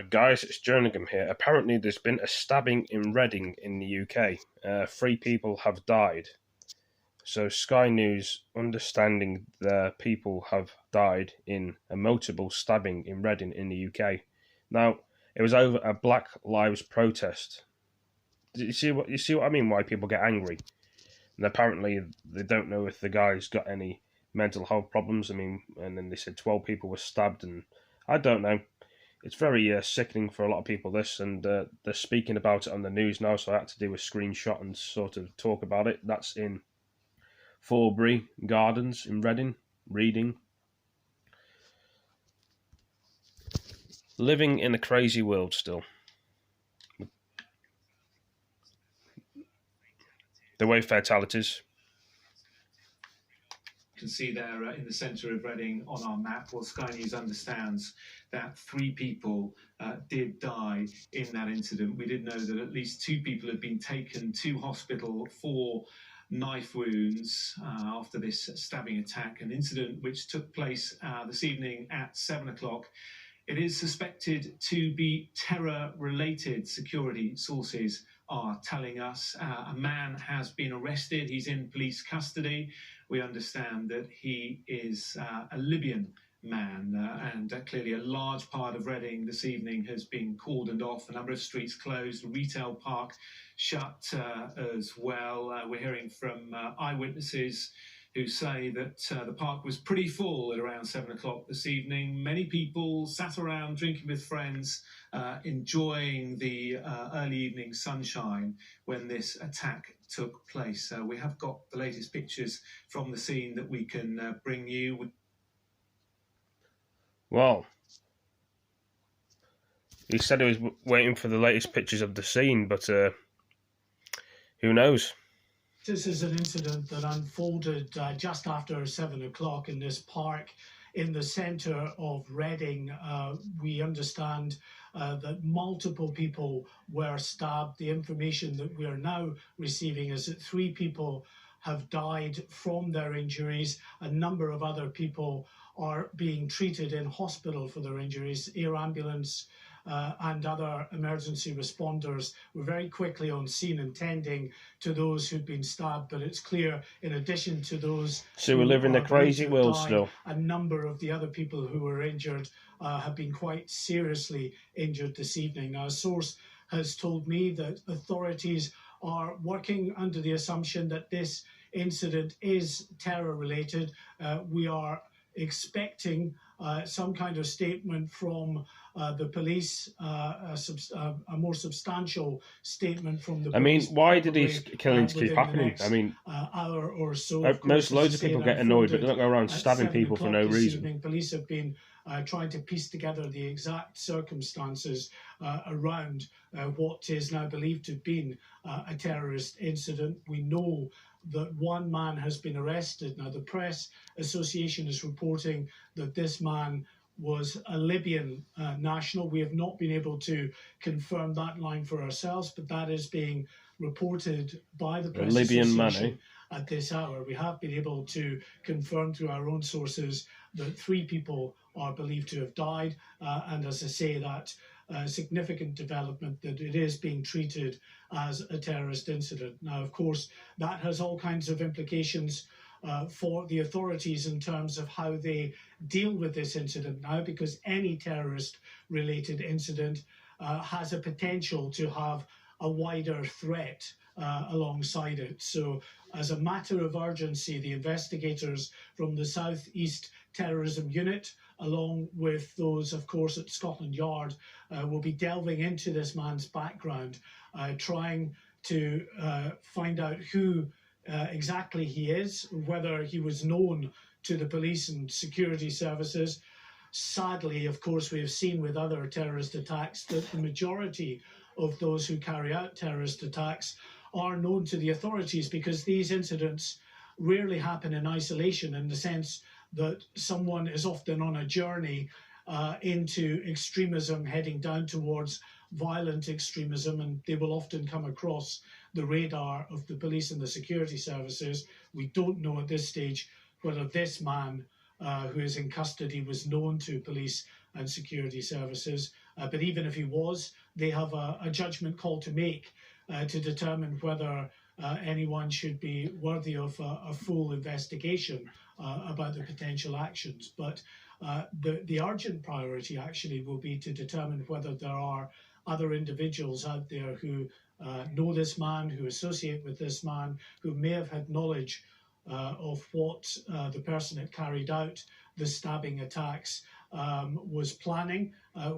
Guys, it's Jerningham here. Apparently, there's been a stabbing in Reading in the UK. Three people have died. So, Sky News, understanding the people have died in a multiple stabbing in Reading in the UK. Now, it was over a Black Lives protest. You see what I mean? Why people get angry? And apparently, they don't know if the guy's got any mental health problems. I mean, and then they said 12 people were stabbed, and I don't know. It's very sickening for a lot of people, this, and they're speaking about it on the news now, so I had to do a screenshot and sort of talk about it. That's in FORURY Gardens in Reading. Living in a crazy world still. The way fatalities. Can see there in the centre of Reading on our map. Well, Sky News understands that 3 people did die in that incident. We did know that at least 2 people had been taken to hospital for knife wounds after this stabbing attack, an incident which took place this evening at 7 o'clock. It is suspected to be terror-related, security sources are telling us. A man has been arrested. He's in police custody. We understand that he is a Libyan man, and clearly a large part of Reading this evening has been cordoned off, a number of streets closed, retail park shut as well. We're hearing from eyewitnesses who say that the park was pretty full at around 7 o'clock this evening. Many people sat around drinking with friends, enjoying the early evening sunshine when this attack took place. We have got the latest pictures from the scene that we can bring you. Well, he said he was waiting for the latest pictures of the scene, but who knows? This is an incident that unfolded just after 7 o'clock in this park in the centre of Reading. We understand that multiple people were stabbed. The information that we are now receiving is that 3 people have died from their injuries. A number of other people are being treated in hospital for their injuries. Air ambulance and other emergency responders were very quickly on scene and tending to those who'd been stabbed. But it's clear, in addition to those, so we live in a crazy world still. A number of the other people who were injured have been quite seriously injured this evening. Now, a source has told me that authorities are working under the assumption that this incident is terror-related. We are expecting some kind of statement from the police, a more substantial statement from the police. I mean, why did these killings keep happening? I mean, hour or so. Loads of people get annoyed, but they don't go around stabbing people for no reason. Evening, police have been trying to piece together the exact circumstances around what is now believed to have been a terrorist incident. We know that 1 man has been arrested. Now, the Press Association is reporting that this man was a Libyan national. We have not been able to confirm that line for ourselves, but that is being reported by the Press Association at this hour. We have been able to confirm through our own sources that 3 people are believed to have died, and as I say, that significant development that it is being treated as a terrorist incident. Now, of course, that has all kinds of implications for the authorities in terms of how they deal with this incident now, because any terrorist-related incident has a potential to have a wider threat alongside it. So, as a matter of urgency, the investigators from the South East Terrorism Unit, along with those, of course, at Scotland Yard, will be delving into this man's background, trying to find out who exactly he is, whether he was known to the police and security services. Sadly, of course, we have seen with other terrorist attacks that the majority of those who carry out terrorist attacks are known to the authorities, because these incidents rarely happen in isolation, in the sense that someone is often on a journey into extremism, heading down towards violent extremism, and they will often come across the radar of the police and the security services. We don't know at this stage whether this man who is in custody was known to police and security services. But even if he was, they have a judgment call to make to determine whether anyone should be worthy of a full investigation about the potential actions. But the urgent priority actually will be to determine whether there are other individuals out there who know this man, who associate with this man, who may have had knowledge of what the person that carried out the stabbing attacks was planning,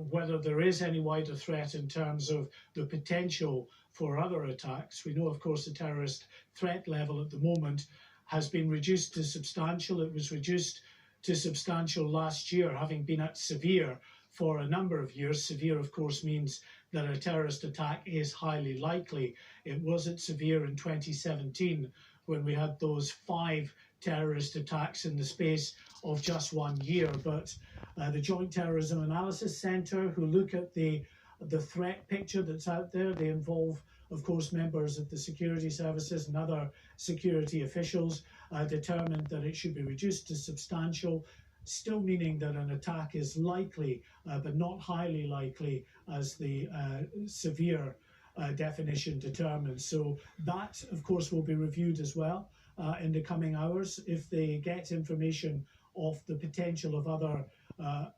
whether there is any wider threat in terms of the potential for other attacks. We know, of course, the terrorist threat level at the moment has been reduced to substantial. It was reduced to substantial last year, having been at severe for a number of years. Severe, of course, means that a terrorist attack is highly likely. It wasn't severe in 2017 when we had those 5 terrorist attacks in the space of just 1 year. But the Joint Terrorism Analysis Centre, who look at the threat picture that's out there, they involve, of course, members of the security services and other security officials, determined that it should be reduced to substantial, still meaning that an attack is likely, but not highly likely, as the severe definition determines. So that, of course, will be reviewed as well in the coming hours. If they get information of the potential of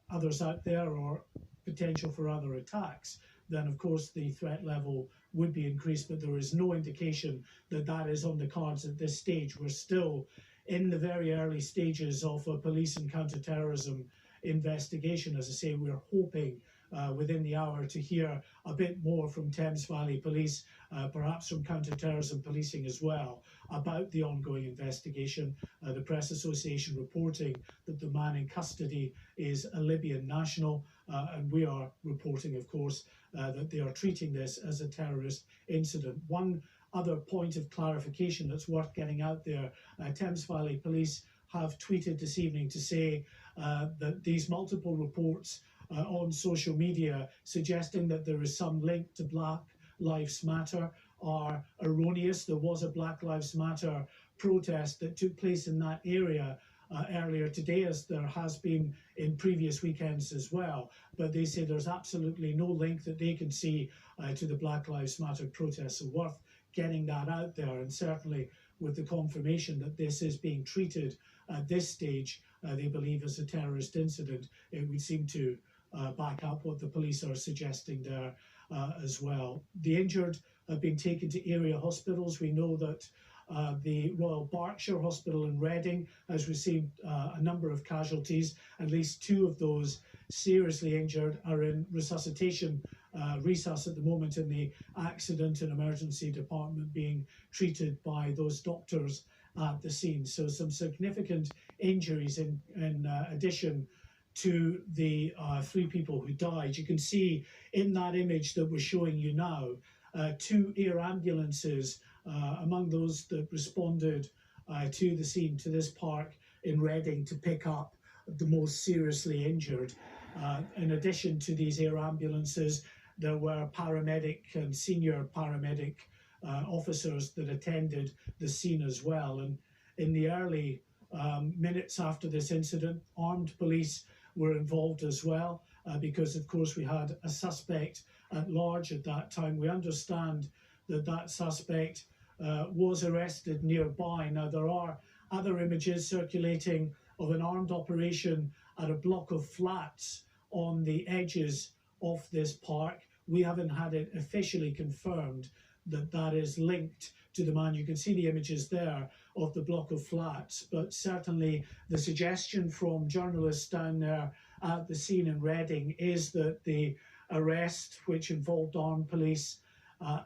others out there or potential for other attacks, then of course the threat level would be increased, but there is no indication that that is on the cards at this stage. We're still in the very early stages of a police and counter-terrorism investigation. As I say, we're hoping within the hour to hear a bit more from Thames Valley Police, perhaps from counter-terrorism policing as well, about the ongoing investigation. The Press Association reporting that the man in custody is a Libyan national, and we are reporting, of course, that they are treating this as a terrorist incident. One other point of clarification that's worth getting out there, Thames Valley Police have tweeted this evening to say that these multiple reports on social media suggesting that there is some link to Black Lives Matter are erroneous. There was a Black Lives Matter protest that took place in that area earlier today, as there has been in previous weekends as well. But they say there's absolutely no link that they can see to the Black Lives Matter protests. So worth getting that out there, and certainly with the confirmation that this is being treated at this stage, they believe, as a terrorist incident, it would seem to back up what the police are suggesting there as well. The injured have been taken to area hospitals. We know that the Royal Berkshire Hospital in Reading has received a number of casualties. At least 2 of those seriously injured are in resuscitation, resus at the moment, in the accident and emergency department, being treated by those doctors at the scene. So some significant injuries in addition to the 3 people who died. You can see in that image that we're showing you now 2 air ambulances among those that responded to the scene, to this park in Reading, to pick up the most seriously injured. In addition to these air ambulances, there were paramedic and senior paramedic officers that attended the scene as well. And in the early minutes after this incident, armed police were involved as well, because of course we had a suspect at large at that time. We understand that that suspect was arrested nearby. Now, there are other images circulating of an armed operation at a block of flats on the edges of this park. We haven't had it officially confirmed that that is linked to the man. You can see the images there of the block of flats, but certainly the suggestion from journalists down there at the scene in Reading is that the arrest, which involved armed police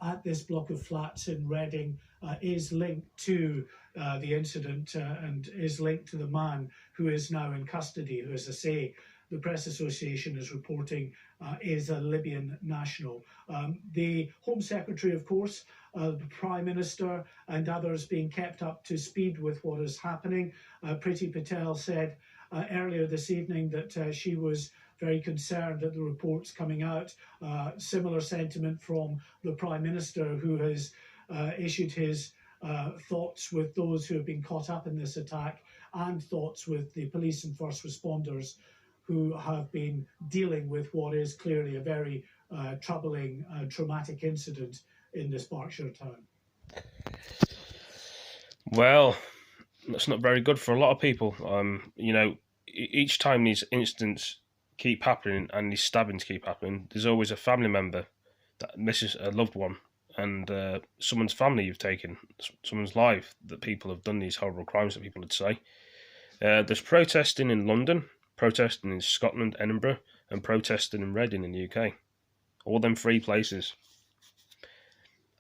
at this block of flats in Reading, is linked to the incident and is linked to the man who is now in custody, who, as I say, the Press Association is reporting is a Libyan national. The Home Secretary, of course, the Prime Minister and others being kept up to speed with what is happening. Priti Patel said earlier this evening that she was very concerned at the reports coming out. Similar sentiment from the Prime Minister, who has issued his thoughts with those who have been caught up in this attack, and thoughts with the police and first responders who have been dealing with what is clearly a very troubling and traumatic incident in this Berkshire town. Well, that's not very good for a lot of people. You know, each time these incidents keep happening and these stabbings keep happening, there's always a family member that misses a loved one, and someone's family you've taken, someone's life, that people have done these horrible crimes that people would say. There's protesting in London, protesting in Scotland, Edinburgh, and protesting in Reading in the UK. All them three places.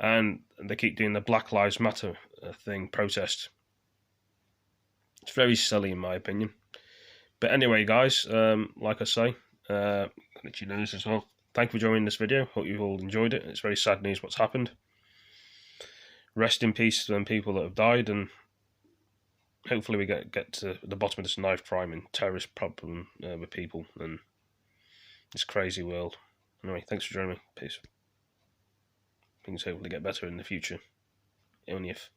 And they keep doing the Black Lives Matter thing, protest. It's very silly in my opinion. But anyway, guys, like I say, I'll let you know this as well. Thank you for joining this video. Hope you've all enjoyed it. It's very sad news what's happened. Rest in peace to them people that have died, and hopefully we get to the bottom of this knife crime and terrorist problem with people and this crazy world. Anyway, thanks for joining me. Peace. Things hopefully get better in the future. Only if.